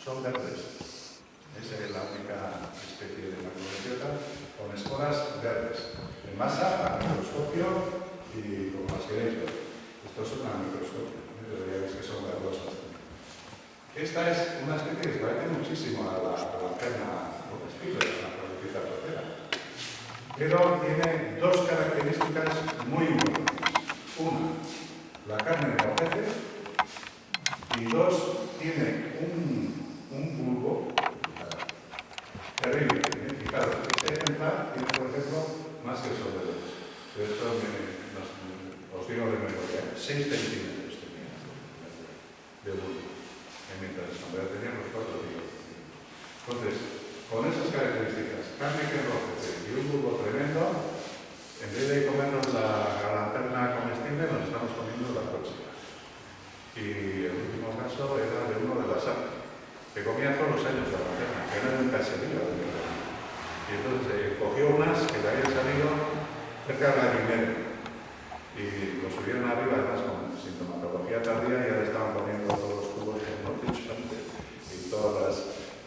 son verdes. Esa es la única especie de macrolepiota con esporas verdes. En masa, a microscopio y como las queréis ver. Estos son a microscopio, ya veis que son verdosas. Esta es una especie que se parece muchísimo a la perna comestible, a la macrolepiota trocera. Pero tiene dos características muy importantes. Una, la carne enrojece, y dos, tiene un bulbo terrible. Fijaros, este ejemplar tiene, por ejemplo, más que el sobredosis. Esto os digo de memoria, 6 centímetros tenía de bulbo. Mientras el sombrero tenía los 4 días. Entonces, con esas características, carne que enrojece y un bulbo tremendo, en vez de comernos la lanterna comestible, nos estamos comiendo la próxima. Y el último caso era de uno de la SAP, que comía todos los años la lanterna, que era un caserío. Y entonces cogió unas que le habían salido cerca de la primera. Y lo subieron arriba, además con sintomatología tardía, y ahora estaban poniendo todos los tubos que hemos dicho antes, y todas las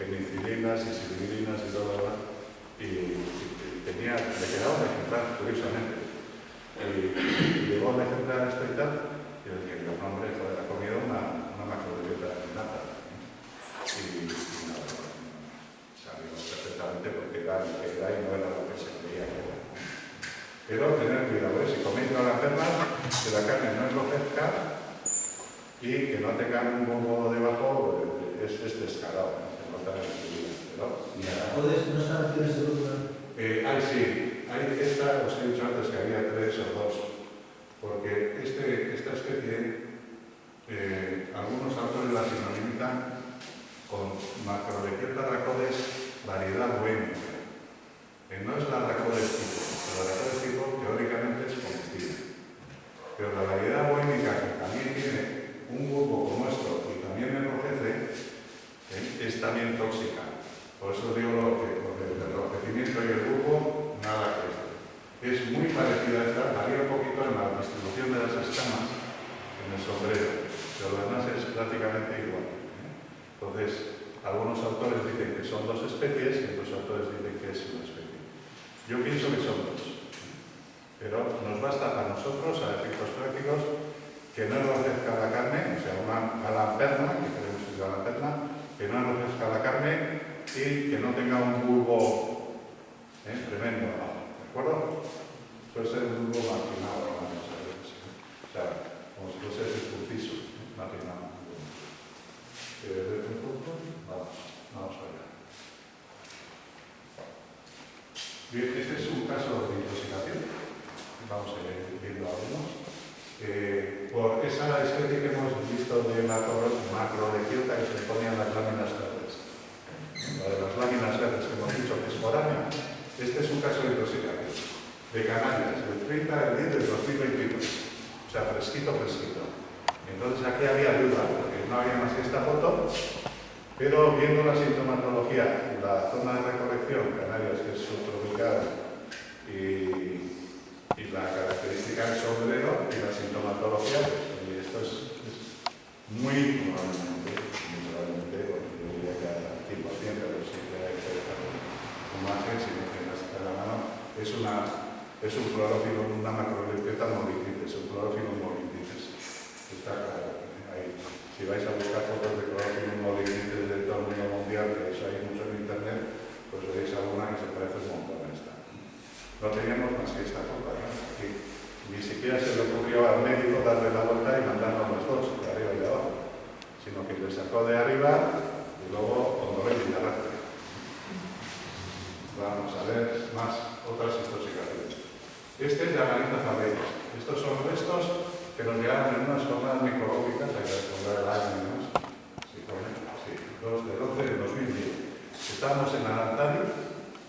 penicilinas y silibrinas y todo lo demás. Y le quedaba un ejemplar, curiosamente. Y llegó el ejemplar este y tal, y el que el hombre ha comido una macrolepiota innata. Y nada, salió perfectamente porque era lo que era y no era lo que se creía que era. Pero tener cuidado, si coméis la lanterna, que la carne no enrojezca y que no tengan un bulbo debajo, es descarado, se nota enseguida. ¿Y las racodes no están acciones de luz? Sí. Esta, os he dicho antes que había 3 o 2, porque esta especie, algunos autores la sinonimizan con macrolepiota racodes variedad bohémica. No es la racodes tipo, la racodes tipo teóricamente es comestible. Pero la variedad bohémica, que también tiene un bulbo como esto y también enrojece, es también tóxica. Por eso digo que el enrojecimiento y el bulbo, nada que ver. Es muy parecida a esta, varía un poquito en la distribución de las escamas en el sombrero, pero lo demás es prácticamente igual. Entonces, algunos autores dicen que son 2 especies y otros autores dicen que es una especie. Yo pienso que son 2, pero nos basta para nosotros, a efectos prácticos, que no enrojezca la carne, o sea, a la perna, que queremos que sea la perna, que no enrojezca la carne y que no tenga un bulbo tremendo abajo, ¿de acuerdo? Puede ser un bulbo marginado, o sea, como si fuese circunciso, marginado. Vamos allá. Bien, este es un caso de intoxicación. Vamos a ir viendo algunos. Por esa especie que hemos visto de macrolepiota que se ponían las láminas verdes. La de las láminas verdes que hemos dicho que es foránea. Este es un caso de intoxicación. De Canarias, del 30 de 10 del 2022. O sea, fresquito. Entonces aquí había duda, porque no había más que esta foto, pero viendo la sintomatología y la zona de recolección, Canarias, que es subtropical, y la característica del sombrero y la sintomatología, pues, esto es muy probablemente, porque yo diría que al 100%, pero siempre hay que dejar un margen, si no tienes a la mano, es un clorófilo, una macrolepiota molignitis, un clorófilo molignitis. Está claro, ahí. Si vais a buscar fotos de clorófilo molignitis del torneo mundial, que eso hay mucho en internet, pues veréis alguna que se parece un montón a esta. No teníamos más que esta foto, ¿no? Aquí ni siquiera se le ocurrió al médico darle la vuelta y mandarnos los 2, de arriba y de abajo, sino que le sacó de arriba y luego cuando ve y arrastre. Vamos a ver más otras intoxicaciones. Este es de Amarita Fabrega. Estos son restos que nos llegaron en unas jornadas micológicas, hay que responder el año y demás. Sí, 2 de 12 de 2010. Estábamos en Arantari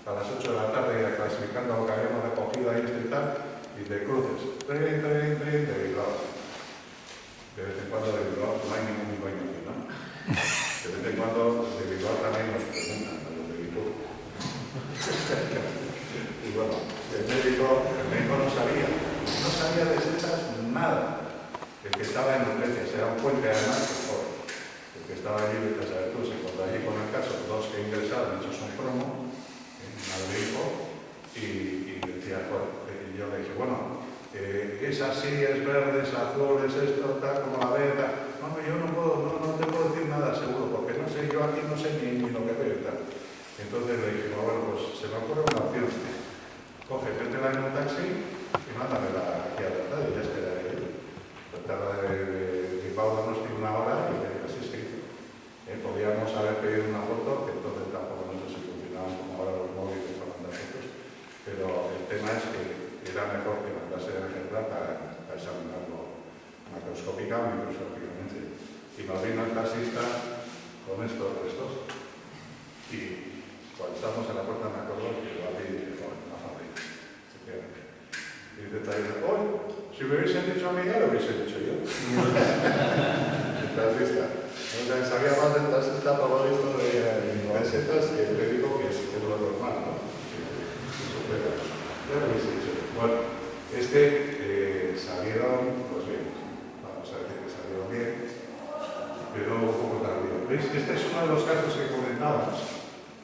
a las 8 de la tarde clasificando lo que habíamos recogido ahí y tal, y de cruces. Tren de Bilbao. De vez en cuando de Bilbao no hay ningún dueño aquí, ¿no? De vez en cuando de Bilbao también nos preguntan, a los de Bilbao. Y bueno, el médico no sabía de setas nada. El que estaba en Urgencias era un puente además, el que estaba allí, vete a saber tú, se encontró allí es así, es verde, es azul, es esto, tal, como la ve, tal. No, yo no te puedo decir nada seguro, porque no sé, yo aquí no sé ni lo que veo y tal. Entonces le dijimos, bueno, pues se me ocurre una opción. Coge, métela en un taxi y mándamela aquí a la tarde y ya esperaré ahí. Tratar de Bilbao darnos una hora y así se hizo. Podíamos haber pedido una foto, que entonces tampoco no sé si funcionaban como ahora los móviles para mandar fotos, pero el tema es que era mejor que mandase el ejemplar para examinarlo macroscópica o microscópicamente. Y nos vino el taxista con estos restos. Y cuando estábamos en la puerta me acuerdo que lo abrí y dije, bueno, más fácil. Y dice, oh, si me hubiesen dicho a mí, ya lo hubiese dicho yo. El taxista. O sea, sabía más del taxista para lo visto de pesetas que le digo que es lo normal, ¿no? Ya lo hubiese dicho. Bueno, salieron, pues bien, vamos a decir que salieron bien, pero un poco tardío. ¿Veis? Este es uno de los casos que comentábamos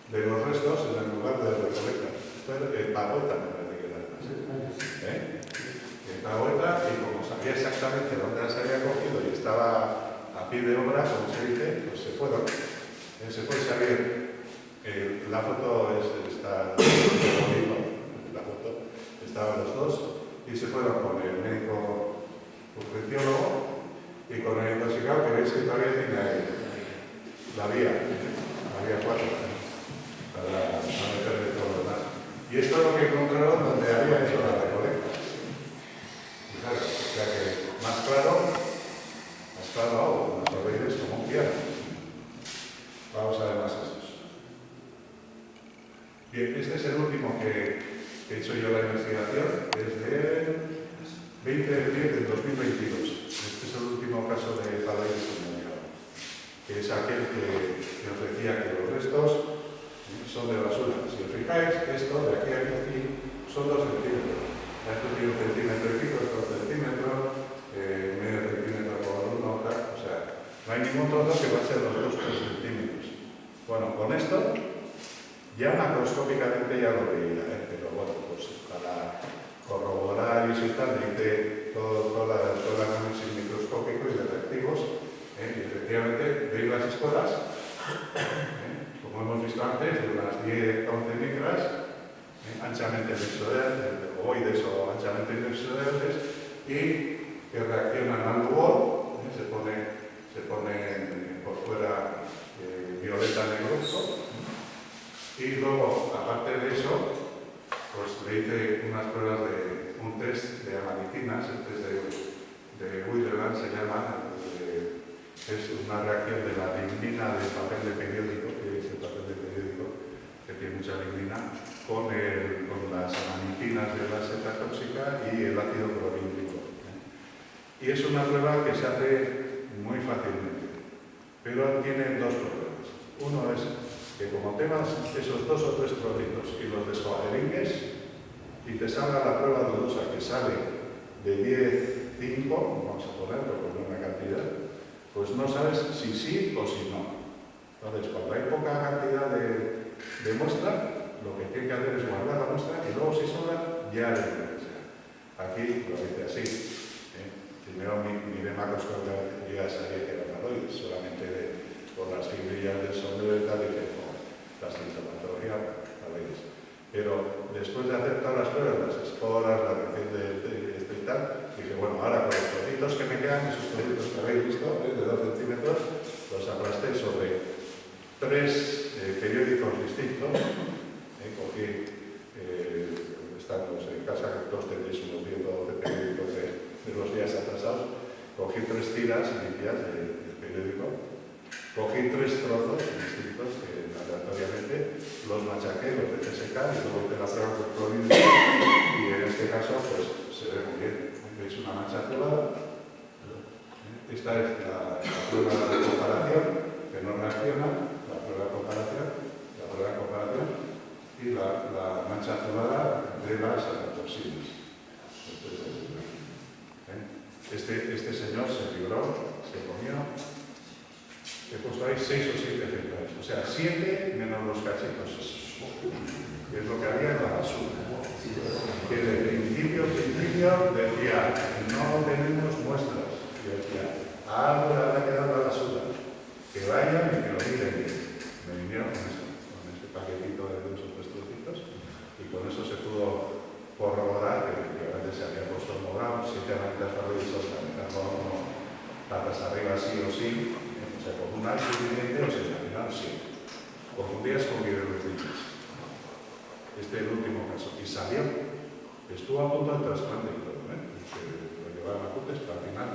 de los restos en el lugar de recolecta. Esto es el Pagota, me parece que era el Pagota, y como sabía exactamente dónde las había cogido y estaba a pie de obra, como se dice, pues se fueron. Se fue Xavier. La foto está la foto, estaban los dos, y se fueron con el médico urgenciólogo y con el intoxicado, que veis que todavía tiene ahí la vía 4, para no meterle todo lo demás. Y esto es lo que encontraron donde había hecho la recolecta. Y claro, o sea que más claro aún, nos lo veis como un piano. Vamos a ver más casos. Bien, este es el último que he hecho yo la investigación, desde el 20 de 10 del 2022. Este es el último caso de Zalaides comunicado, que es aquel que os decía que los restos son de basura. Si os fijáis, esto de aquí a aquí son 2 centímetros. Esto tiene 1 centímetro y pico, esto 1 centímetro, medio centímetro por uno, tal. O sea, no hay ningún trozo que va a ser los 2-3 centímetros. Bueno, con esto ya macroscópicamente ya lo veía, pero bueno, pues para corroborar y tal, hice todo el análisis microscópico y de reactivos, y efectivamente veis las esporas, como hemos visto antes, de unas 10-11 micras, anchamente ovoides o anchamente inexoderales, y que reaccionan al lugol, se pone por fuera violeta negruzco, y luego, aparte de eso, pues le hice unas pruebas de un test de amanicinas, el test de Witherland se llama, es una reacción de la lignina del papel de periódico, que es el papel de periódico, que tiene mucha lignina, con las amanicinas de la seta tóxica y el ácido clorhídrico. Y es una prueba que se hace muy fácilmente, pero tiene 2 problemas. Uno es que como tengas esos 2 o 3 trocitos y los descuadringues y te salga la prueba dudosa que sale de 10,5, vamos a ponerlo por una cantidad, pues no sabes si sí o si no. Entonces, cuando hay poca cantidad de muestra, lo que tiene que hacer es guardar la muestra y luego si sobra, ya le lo que sea. Aquí lo dice así. Primero miré macroscópicamente, yo ya sabía que era Zalaides, solamente por las fibrillas del sombrero y tal, y que la sintomatología, Zalaides. Pero después de hacer todas las pruebas, las esporas, la reacción de esto y tal, dije, bueno, ahora con los trocitos que me quedan, esos trocitos que habéis visto, de 2 centímetros, los aplasté sobre 3 periódicos distintos. Cogí, estamos en casa, todos tenéis unos 10 o 12 periódicos de los días atrasados. Cogí 3 tiras limpias del periódico. Cogí 3 trozos distintos que aleatoriamente los machaqué, los dejé secar y luego hice la prueba con clorhídrico y en este caso pues se ve muy bien. Veis una mancha azulada. Esta es la prueba de comparación que no reacciona, la prueba de comparación y la mancha azulada de las toxinas. Este señor se libró, se comió. He puesto ahí 6 o 7 ejemplares, o sea, 7 menos los cachitos, que es lo que había en la basura. Que de principio decía no tenemos muestras. Y yo decía, algo le habrá quedado a la basura. Que vayan y que lo miren. Me vinieron con ese paquetito de 2 o 3 trocitos y con eso se pudo corroborar que efectivamente se había puesto morado, 7 manitas para revisar, patas arriba sí o sí, o sea, con una suficiente o se imaginaron sí. Confundías con videologías. Este es el último caso. Y salió. Estuvo a punto del trasplante y todo, se lo llevaron a Cutes, pero al final,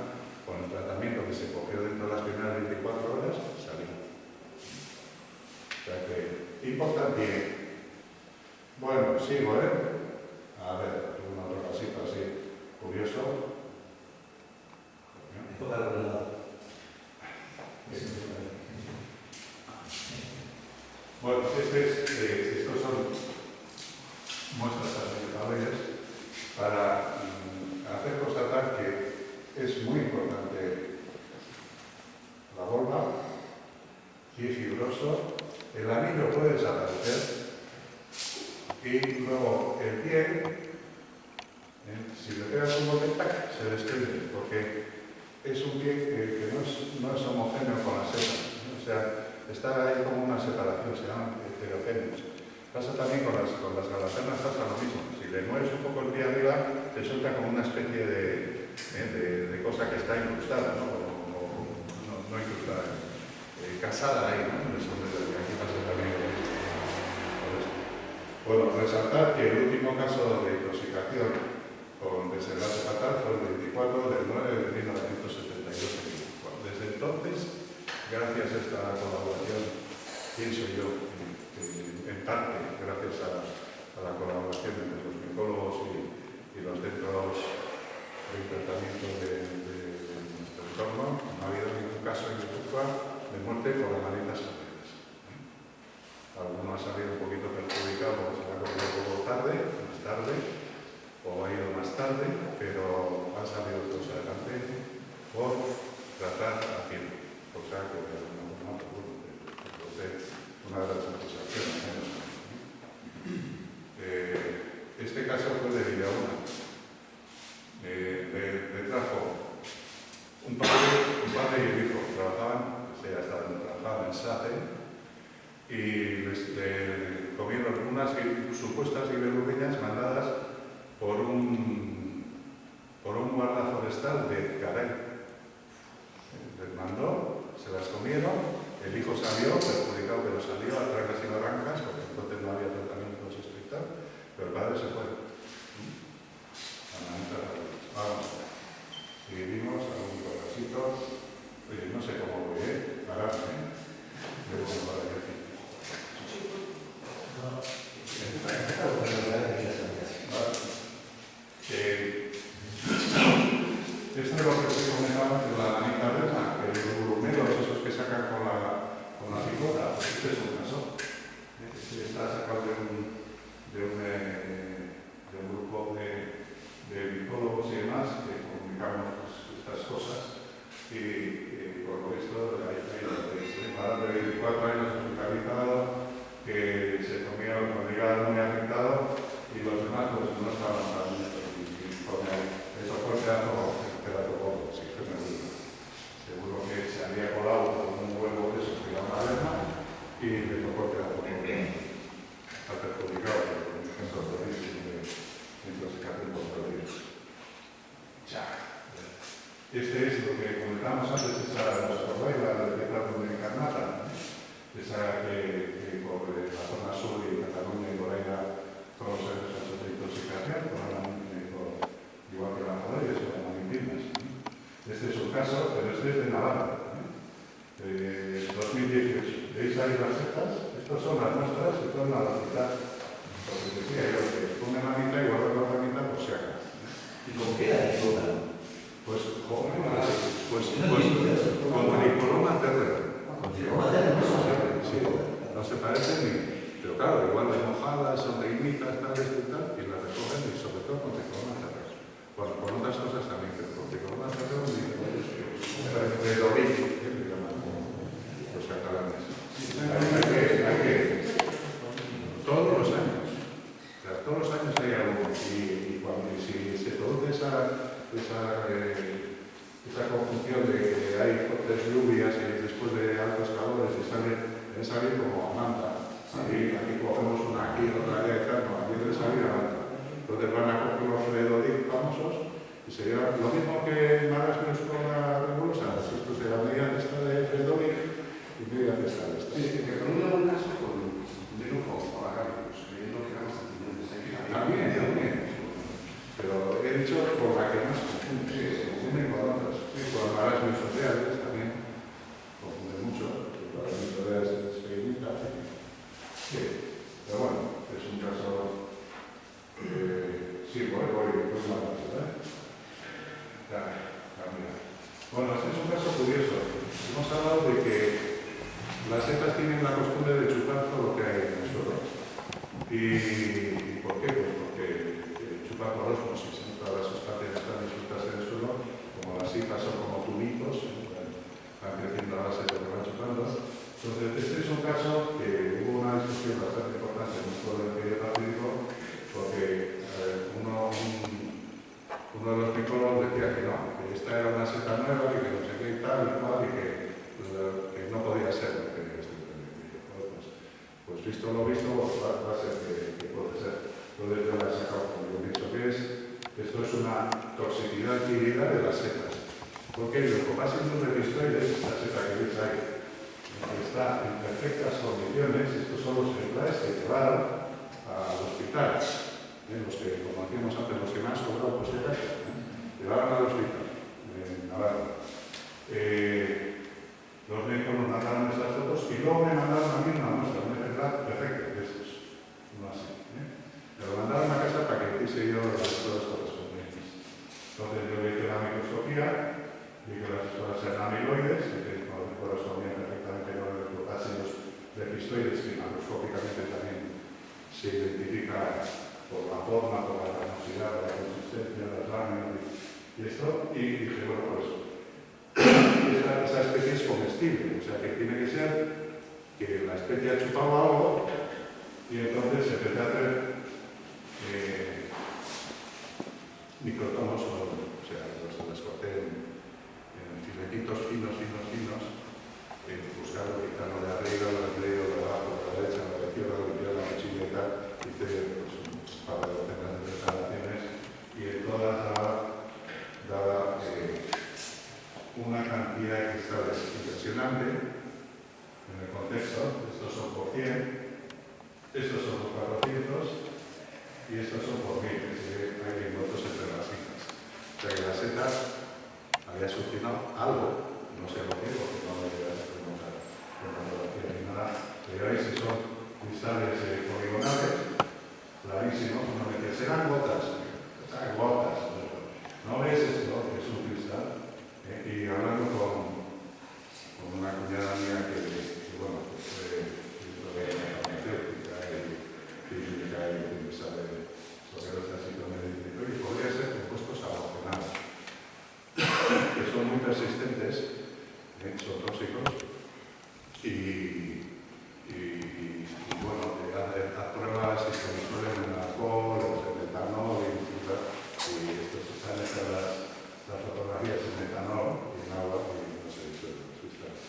con el tratamiento que se cogió dentro de las primeras 24 horas, salió. O sea que, importante. Bueno, sigo, A ver, un otro casito así, curioso. Bueno, estos son muestras alimentables para hacer constatar que es muy importante la vulva y fibroso. El anillo puede desaparecer y luego el pie, si le pegas un golpe, ¡tac!, se desprende, porque es un pie que no es homogéneo con la seta, ¿no? O sea, está ahí como una separación, se llaman heterogéneos. Pasa también con las galatenas, pasa lo mismo. Si le mueves un poco el pie arriba, te suelta como una especie de cosa que está incrustada, ¿no? No incrustada, casada ahí, ¿no? Aquí pasa también por eso. Bueno, resaltar que el último caso de intoxicación con desenlace fatal fue el 24 de 9 de 1972. Desde entonces, gracias a esta colaboración, pienso yo, en parte gracias a la colaboración entre los micólogos y los centros de tratamiento de nuestro entorno, no ha habido ningún caso en Guipúzcoa de muerte por las manitas abiertas. Alguno ha salido un poquito perjudicado porque se le ha cogido un poco tarde, más tarde, o ha ido más tarde, pero han salido todos adelante por tratar a tiempo. O sea que de alguna forma, entonces, una de las satisfacciones. Este caso fue de Villauna. Le trajo un padre y el hijo, trabajaban en SACE y le comieron unas supuestas ibelugueñas mandadas por un guarda forestal de Caray. Les mandó, se las comieron, el hijo salió, perjudicado pero salió a trancas y barrancas, porque entonces no había tratamientos estrictos, pero el padre se fue. Vamos. Y vimos algún casito, no sé cómo voy, pararme, luego para aquí. Esto es lo que se comentaba de la manita verna, que los grumeros, esos que sacan con la picota, pues este es un caso. Está sacado de un grupo de micólogos y demás que comunicamos estas cosas y por lo visto hay un padre de 24 años hospitalizado que se comía con hígado muy afectado y los demás pues no estaban tan bien. Eso fue el pedazo gordo, sí que me gusta. Seguro que se había colado con un huevo de esos que era una verna y le tocó el pedazo gordo. Está perjudicado por un ejemplo clarísimo de intoxicación por proteínas. Este es lo que comentamos antes, esa la receta encarnata, esa que por la zona sur y Cataluña y por ahí todos los casos de intoxicación, igual que la joderes o las manitinas. Este es un caso, pero este es de Navarra, 2018. ¿Veis ahí las setas? Estas son las muestras que son a la mitad. Porque decía yo que una manita igual que la otra mitad por si acaso. ¿Y con qué ayuda? Pues con Tricoloma terreno. Sí, no se parecen ni. Pero claro, igual de mojadas, son pequeñitas, tales y tal, y las recogen y sobre todo con Tricoloma terreno. Bueno, con otras cosas también, pero con Tricoloma terreno de Dorillo, que le llaman los catalanes. Hay que todos los años. O sea, todos los años hay algo. Y si se produce esa de salir como a Manta. Aquí cogemos una aquí, otra allá y tal, no, aquí de salir a Manta. Entonces van a coger los Fredolic famosos y sería lo mismo que Maras menos con la Revolución. Esto sería media esta de Fredolic y media esta de esta. Sí, que con un caso con de lujo o académicos, creyendo que éramos estudiantes. También. Pero he dicho por la que más confunde, se confunden con otras. Con Maras menos sociales también confunde mucho, porque para las sociales es pequeñita. Sí, pero bueno, es un caso. Sí, voy mal, ¿verdad? Ya, cambia. Bueno, este es un caso curioso. Hemos hablado de que las setas tienen la costumbre de chupar todo lo que hay en el suelo. ¿Y por qué? Pues porque chupan por osmosis, ¿no? Todas las sustancias están disueltas en el suelo, como las hifas son como tubitos, van creciendo a base de lo que van chupando. Entonces, este es un caso que hubo una discusión bastante importante en un pueblo del periodo pacífico, porque uno de los micólogos decía que no, que esta era una seta nueva, y que no sé qué y tal y cual, y que no podía ser. Pues visto lo visto, va a ser que puede ser. Entonces yo la he sacado, como yo pienso que es, esto es una toxicidad adquirida de las setas. Porque el leucopasis revistoides, esta seta que veis ahí, está en perfectas condiciones, estos son los ejemplares que llevaron al hospital. Los que, como decíamos antes, los que me han sobrado, pues de casa, llevaron al hospital en Navarra. Los médicos nos mandaron estas fotos y luego me mandaron a mí una muestra, un ejemplar perfecto de estos, no así. Me lo mandaron a casa para que hiciese yo las pruebas correspondientes. Entonces yo le hice la microscopía, vi que las pruebas eran amiloides, que correspondían perfectamente con los ácidos revistoides, que macroscópicamente también se identifica por la forma, por la carnosidad, por la consistencia, las láminas y esto, y dije, bueno, pues esa especie es comestible, o sea que tiene que ser que la especie ha chupado algo y entonces se empezó a hacer microtomos, o sea, los corté en filetitos finos, buscando quitarlo de arriba, del medio, de abajo, de la derecha, de la izquierda, limpiar la cuchilla y tal, hice pues, para obtener declaraciones y en todas daba una cantidad de cristales impresionante en el contexto. Estos son por 100, estos son por 400 y estos son por 1000, que se ve ahí votos entre las hijas. O sea que la seta había succionado algo, no sé lo que, porque no lo voy a hacer con fotografía ni nada, pero veis que son cristales poligonales, clarísimos. Uno me decía, serán gotas, no ves esto, que es un cristal. Y hablando con una cuñada mía que bueno, pues de farmacéutica y física y que sabe sobre los ácidos medicamentos, y podría ser compuestos halogenados, que son muy persistentes, son tóxicos, y bueno, haz pruebas y se disuelven en alcohol, en metanol, y estos están hechas las fotografías en metanol y en agua y no se disuelven los cristales.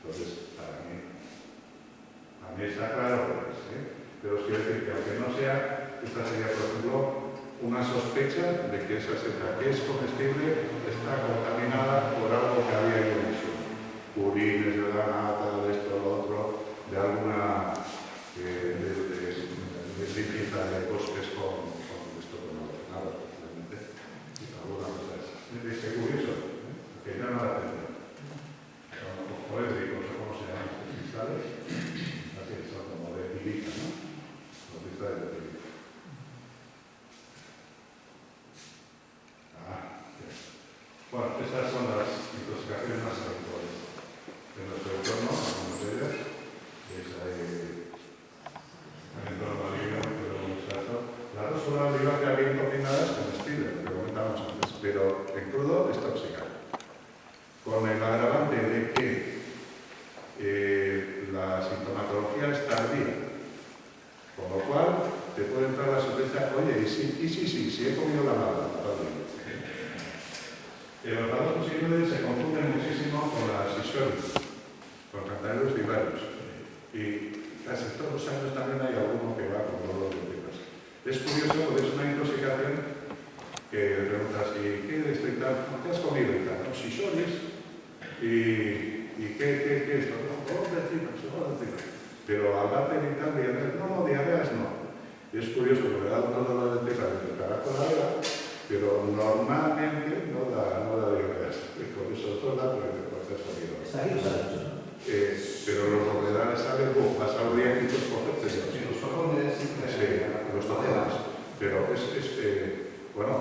Entonces, a mí está claro, pues, pero os quiero decir que aunque no sea, esta sería, por ejemplo, una sospecha de que esa seta que es comestible está contaminada por algo que había ahí en el suelo. Purines de la nata, de esto, lo otro, de alguna limpieza de bosques con esto, con nada, posiblemente, y alguna cosa así. Es curioso, que llama la atención. Son poéticos, ¿cómo se llaman estos cristales? Así son como de pilica, ¿no? Los cristales de pilica. Bueno, estas son las intoxicaciones más habituales de nuestro entorno, algunas de ellas. Es ahí el entorno maligno, las dos son obligadas bien cocinadas comestibles, lo que comentábamos antes, pero en crudo es tóxica. Con el agravante de que la sintomatología es tardía, con lo cual te puede entrar la sospecha, oye, sí, he comido la mala, los datos posibles se confunden muchísimo con las isiones, con cantareros vivarios. Y y casi todos los años también hay alguno que va con dolor de piernas. Es curioso porque es una intoxicación que preguntas, ¿y qué es esto y tal? ¿Qué has comido y tal? No, sisones y ¿qué es esto? No, dolor de tripas. Pero al darte y tal, no, diarreas no. Y es curioso porque da unos dolores de tripas desde el carajo de la vida, pero normalmente no da diarreas. Por eso todo da por el proceso de Está aquí los años, ¿no? pero los ordenadores salen, vas a abrir y los coges. Sí, los tocones, Sí, los tocones. Pero bueno,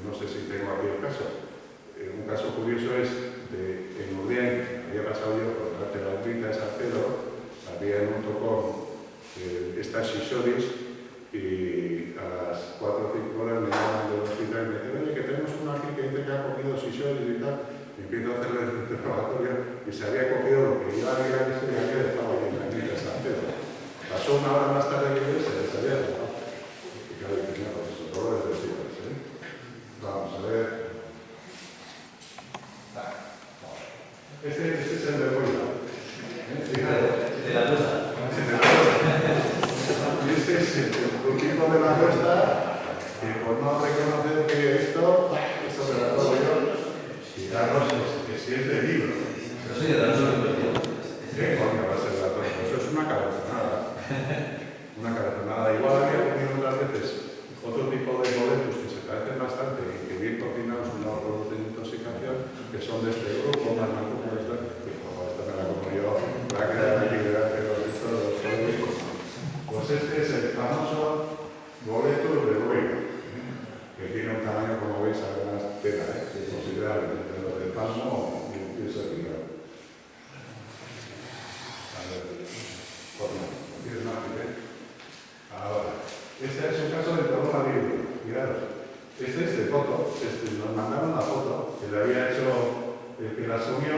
no sé si tengo aquí el caso. Un caso curioso es en Urdiain, había pasado yo por delante de la Urdiain de San Pedro, había en un tocón estas sisoris y a las 4 o 5 horas me llaman del hospital y me dicen, oye, que tenemos uno aquí que dice que ha comido sisoris y tal. Y empiezo a hacerle el interrogatorio y se había cogido lo que yo había visto y había dejado ahí en la clínica de San Pedro. Pasó una hora más tarde que yo y se les había dejado. Y claro, tenía pues esos dolores de tripas, Vamos a ver. Este es el de Goya. De la cosa. Y este es el tipo de la cuesta que por no reconocer que esto me lo hago yo. Y daros que si es de libro. No soy de la cosa. Coño, va a ser la cosa. Eso es una cabezonada. Una cabezonada. Igual había comido otras veces otro tipo de boletos que se parecen bastante y que bien cocinados no producen intoxicación, que son de este grupo, más como esto. Y como esta me la como yo, va a quedar aquí pero esto lo soy. Pues este es el famoso boleto de Goya, que tiene un tamaño, como veis, además pena, considerable, entre los de Palmo y el servidor. A ver, ¿no tienes más que ahora, este es un caso de trauma libre. Miraros, este es de foto, nos mandaron la foto que le había hecho el que la asumió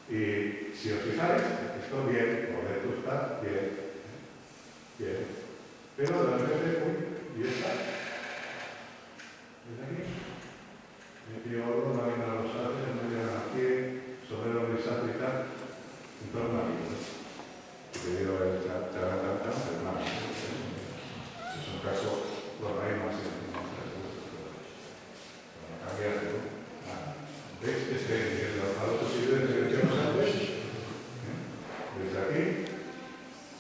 y si os fijáis, esto bien, el boleto está bien. Bien. Pero de repente, y esta. ¿Ves aquí? Me pido oro, una vena rosada, me llevan aquí, sombrero grisáceo y tal. Entonces, una vida. Te digo, pero nada. Es un caso, bueno, hay más. Para cambiar de ¿veis? Es los adultos civiles que decíamos antes. Desde aquí.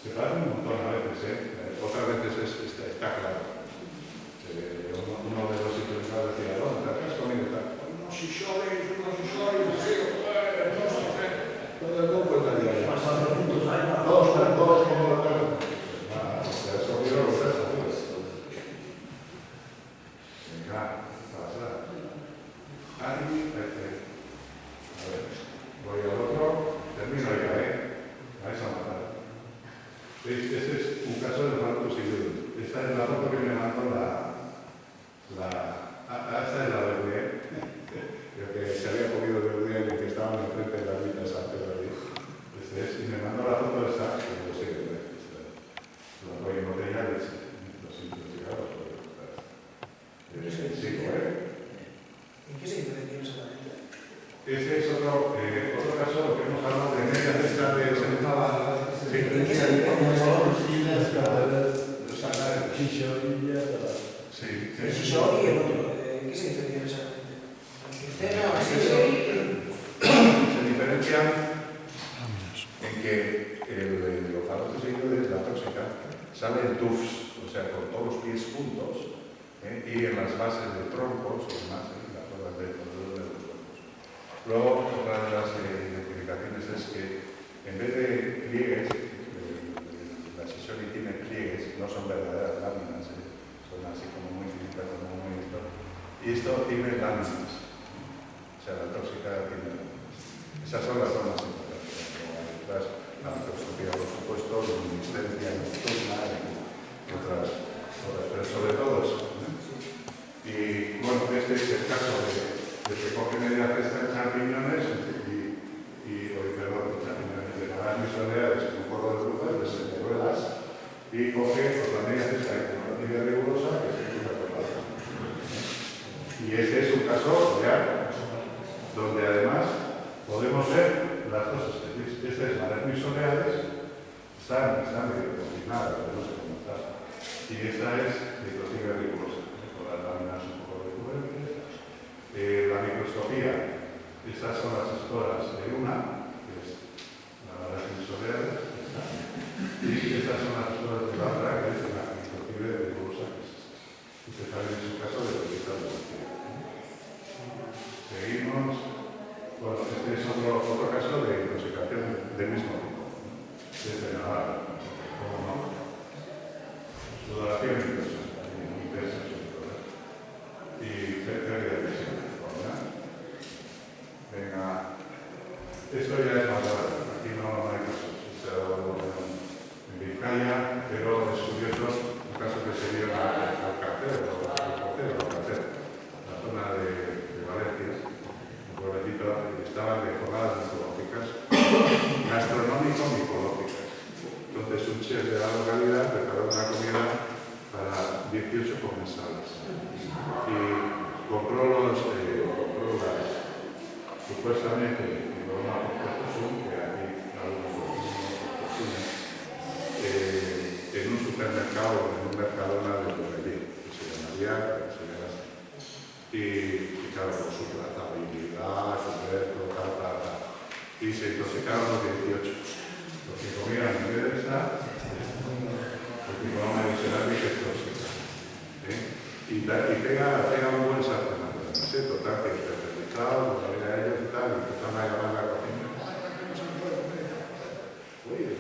Se parece un montón a veces, otras veces está claro. Uno de los interesados decía, ¿dónde te has comido tal? No, si sois, todo el mundo está ahí. Todos como lo tengo. Se ha comido los tres. Venga, pasa. Ahí, a ver, voy al otro, termino ya, vais a matar. Este es un caso de Franco Sigurd. Esta es la foto que me mandó esta es la de Udien. Creo que se había comido de Udien y que estaban enfrente de la ermita de San Pedro. Y me mandó la foto de esta, que no sé qué es. La voy en botella de los intoxicados. Sí, ¿En qué se diferencia exactamente? Este es otro caso que hemos hablado de medias de esta de El shisho y el otro, ¿en qué se diferencian exactamente? Se diferencian en que los famosos seguidores de la tóxica salen tufs, o sea, con todos los pies juntos, y en las bases de troncos y demás, las zonas de los troncos. Luego, otra de las identificaciones es que en vez de pliegues, la sisori tiene pliegues, no son verdaderas láminas, son así como muy finitas, como muy esto. Y esto tiene láminas, o sea, la tóxica tiene láminas. Esas son las zonas importantes, como hay otras, la microscopía, por supuesto, la luminiscencia nocturna y otras, pero sobre todo eso. Y bueno, este es el caso de que coge media cesta de champiñones de ganar mis oleadas con un corro de frutas, de señoruelas, y coge otra media cesta de tortilla rigurosa que se quita por la otra. Y este es un caso real, donde además podemos ver las dos especies. Esta es Malernis oleares, Y estas son las pruebas de la otra, que es la incompatible de bolsa, y que también es un caso de vegetal de bolsillo. Seguimos. Bueno, este es otro caso de intoxicación del mismo tipo, ¿no? Desde Navarra, como no. Sudoración intensa, sobre todo. Y pérdida de visión, ¿verdad? Venga, esto ya es más raro, aquí no hay casos. Se ha dado en Vizcaya, pero es curioso un caso que se dio al Alcácer, la zona de Valencia. Pueblecito, estaban de jornadas micológicas, gastronómico-micológicas. Entonces, un chef de la localidad preparó una comida para 18 comensales y compró supuestamente, y lo más común, que aquí algunos en un supermercado, en un mercadona de Medellín, que se llamaría, y claro, con su trazabilidad, su reto, tal. Y se intoxicaron los 18. Los que comían en vez de esta, el diploma de cerámica es tóxica. Y pega un buen sartén, total, que especializado, pues a ver a ellos y tal, y empezaron a llamar a la cocina. Oye,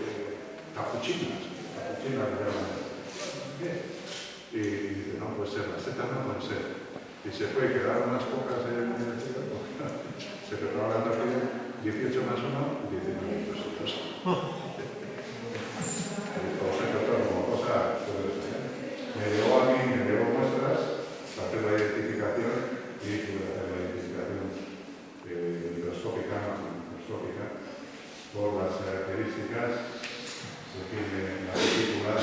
capuchinas le llaman. Y dice, no puede ser, las setas no pueden ser. Y se fue, quedaron unas pocas en el cielo, se preparó la tortilla, 18 más 1, 19 nosotros. Como cosa, me llegó a mí, me llegó muestras para hacer la identificación y hacer la identificación microscópica por las características, se tiene la película,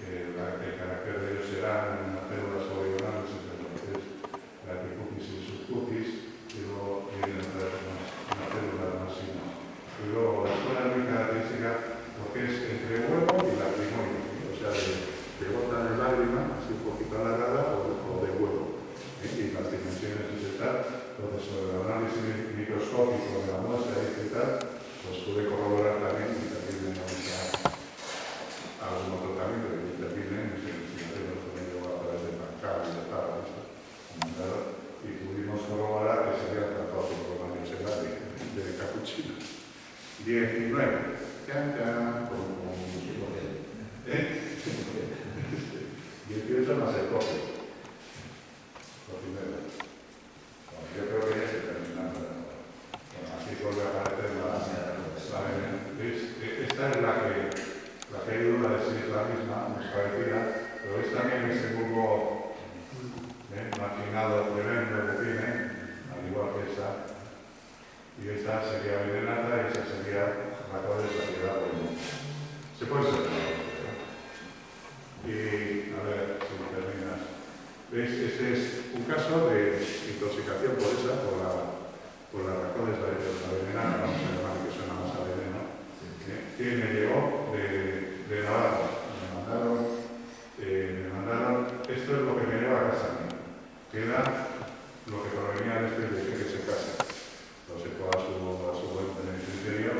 el carácter de ellos será en las células poligonales la epicutis y subcutis, y luego vienen una célula más y más. Y luego la escuela es muy característica porque es entre huevo y lacrimoide, o sea, de gota de lágrima, así un poquito alargada, o de huevo. Y las dimensiones es tal, entonces sobre el análisis microscópico de la muestra y tal, pues pude corroborar también y también me algún otro tratamiento que interviene en ese investigación que me llevó a través de Bancal y de tal, y pudimos corroborar que se había tratado por la Universidad de Capuchino. 19. Con 18 más el coge. Cocinero. Bueno, yo creo que ya se termina. Bueno, aquí vuelve a aparecer esta es la que hay duda de si es la misma, es parecida, pero es también ese bulbo marginado tremendo que tiene, al igual que esta, y esta sería venenata y esa sería la cual es la ciudad. Se puede separar. Y a ver si lo terminas. ¿Veis? Este es un caso de intoxicación por las razones de la venenata, vamos a llamar que suena más a veneno, que me llegó de Navarra. Me mandaron, esto es lo que me lleva a casa mía, que era lo que provenía de este que se casa. Lo secó a su buen criterio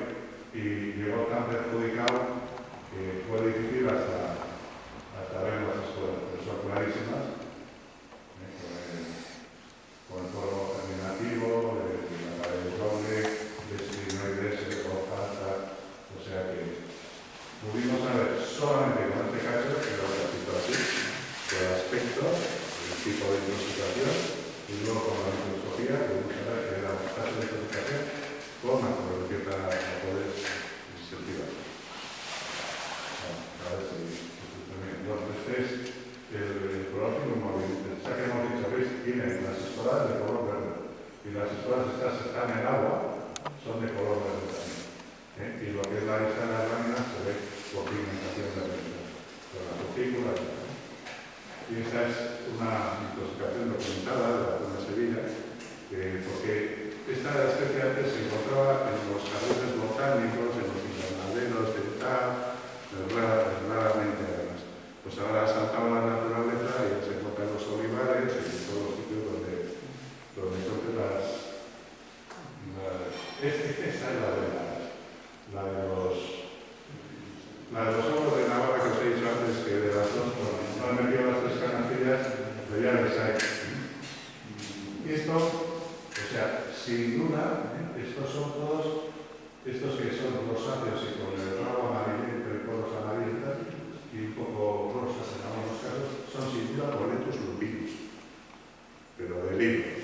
y llegó tan perjudicado que fue difícil hasta ver las escuelas, pero son clarísimas, con el polvo germinativo, la pared doble, destinoides, hojas, o sea que pudimos saber solamente con este caso que era una situación, el aspecto, el tipo de intoxicación, y luego con la microscopía pudimos saber que era un caso de intoxicación con la cierta poder sensitiva. A ver si este es el próximo móvil. Ya que hemos dicho, ¿veis? Tienen las esporas de color verde. Y las esporas estas están en agua, son de color verde también. Y lo que es la lista de las láminas se ve por pigmentación de la cutícula. Y esta es una intoxicación documentada de la zona de Sevilla, porque esta especie antes se encontraba en los jardines botánicos, en los invernaderos de tal, raramente además. Pues ahora ha saltado la naturaleza y se encuentran los olivares y en todos los sitios donde entonces esta es la de La de los ojos de Navarra que os he dicho antes, que de las dos, bueno, no he metido las tres canastillas, pero ya les hay. Y esto, o sea, sin duda, estos son todos, estos que son rosáceos y con el rabo amarillento y con los amarillentas y un poco rosas en algunos casos, son sin duda boletus lupinus, pero de libro.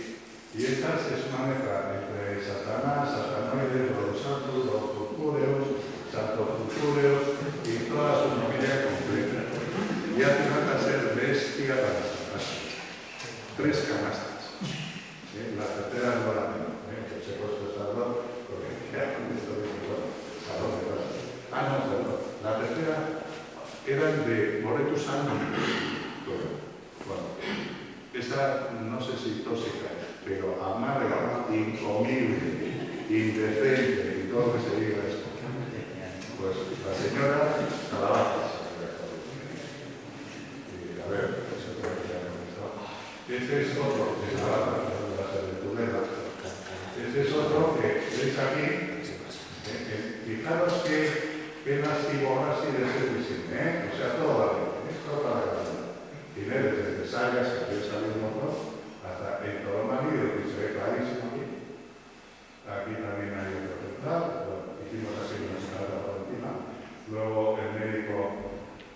Y estas es una mezcla entre Satanás, Satanoides, los santos, los purpúreos, santos purpúreos y toda su familia completa. Y hace falta ser bestia para sacarse. 3 canastas. La tercera no la tengo, que os he puesto estas dos, porque ya con esto de bueno, salón de clase. Ah, no, perdón. La tercera eran de boletus annum. Bueno, esa no sé si tóxica, pero amarga, incomible, indecente y todo lo que se diga esto. Pues la señora Calabazas. A ver, eso creo que ya me ha gustado. Este es otro de Navarra, de Tudela. Este es otro que veis aquí. Fijaros que lastimorras y de ser visible, O sea, todo vale. Toda la cabeza. Y desde Sayas, que aquí salimos, ¿no? Hasta el Tolomaní, que se ve clarísimo aquí. Aquí también hay otro central, hicimos así una escala por encima. Luego el médico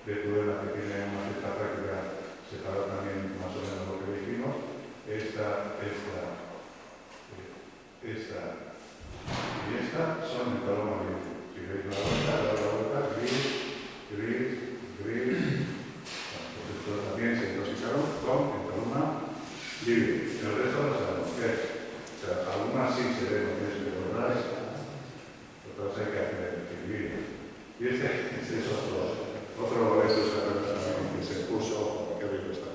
de Tudela, que tiene una cierta práctica, separó también más o menos lo que dijimos. Esta y esta son el Tolomaní. Si veis la vuelta, gris. Esto también se intoxicaron con el columna libre. El resto no sabemos qué es. O sea, algunas sí se ven lo que es, pero otras hay que hacer equilibrio. Y este es otro boleto que se puso, qué rico está.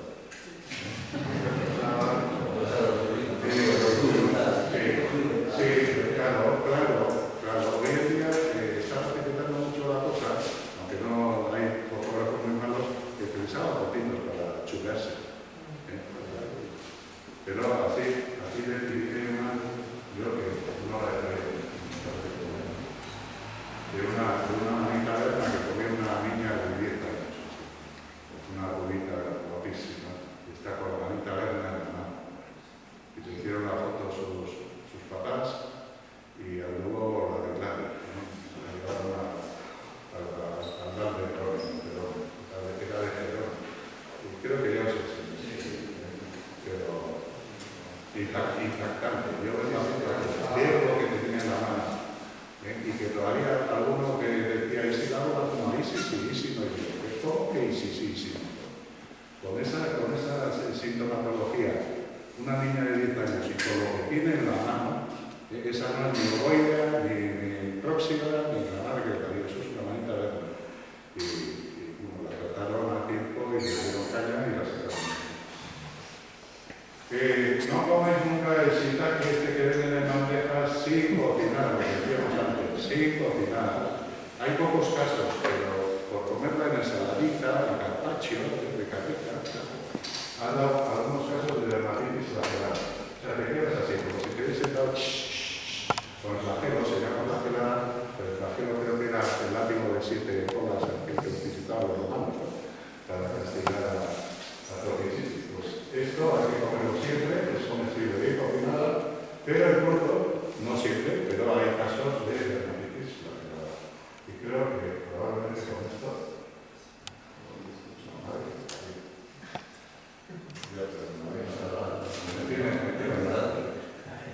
Sí, claro. Hoy en día está respetando mucho la cosa, aunque no hay fotógrafos muy malos que utilizaban botinos para chulearse. Pero así decidí una, yo que no la he traído. De una manita verna que comía una niña de 10 años. Una rubita guapísima. Y está con la manita verna en la mano. Y se hicieron la foto sus papás y luego la declararon. La llevaron al dar de Perón, a la declaración de Perón. Y creo que ya os enseñé. Pero impactante. Yo veo lo que tenía en la mano. Y que todavía alguno que decía, es que algo como ahí, sí, no yo. Esto, ok, sí. Con esa sintomatología, una niña de 10 años y con lo que tiene en la mano, esa no es ni ovoidea, ni próxima, ni la madre que le cayó. Eso es una manita verde. Y bueno, la trataron a tiempo y le dieron caña y la sacaron. No comáis nunca el shiitake que venden en bandejas sin cocinar, lo que decíamos antes, sin cocinar. Hay pocos casos, pero por comerla en ensaladita, en carpaccio, de carreta, ha dado algunos casos de dermatitis lateral. O sea, te quedas así, como si te hubiese sentado con el flagelo, se llama flagela, pero el flagelo creo que era el látigo de 7 colas que utilizaban los romanos, ¿no? Para castigar a toxicitis. Esto hay que comerlo siempre, es comestible bien cocinado, pero el fruto, no siempre, pero hay casos de dermatitis lateral. Y creo que probablemente con esto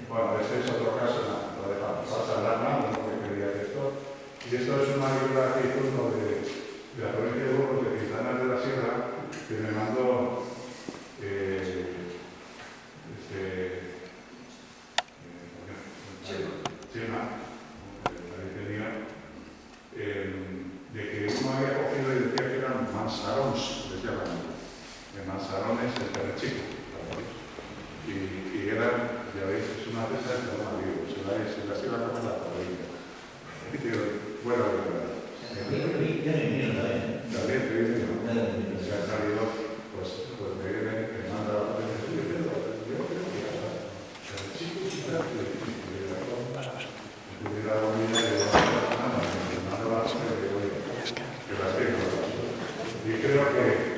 bueno, este es otro caso, lo dejamos. Pasa la mano, no quería esto. Y esto es una libra que hizo uno de la provincia de Burgos, de Quintana de la Sierra, que me mandó Chema, de que uno había cogido y decía que eran mansarones, les llaman, mansarones en Perrechico. Y eran, ya veis, es una pesa de toma vivo, se la iba a comer la provincia. Bueno, también te viene, ¿no? Se ha salido, pues me viene, me manda la provincia y yo creo que el chico hubiera la unidad de la semana, me manda la semana que voy, que la Y creo que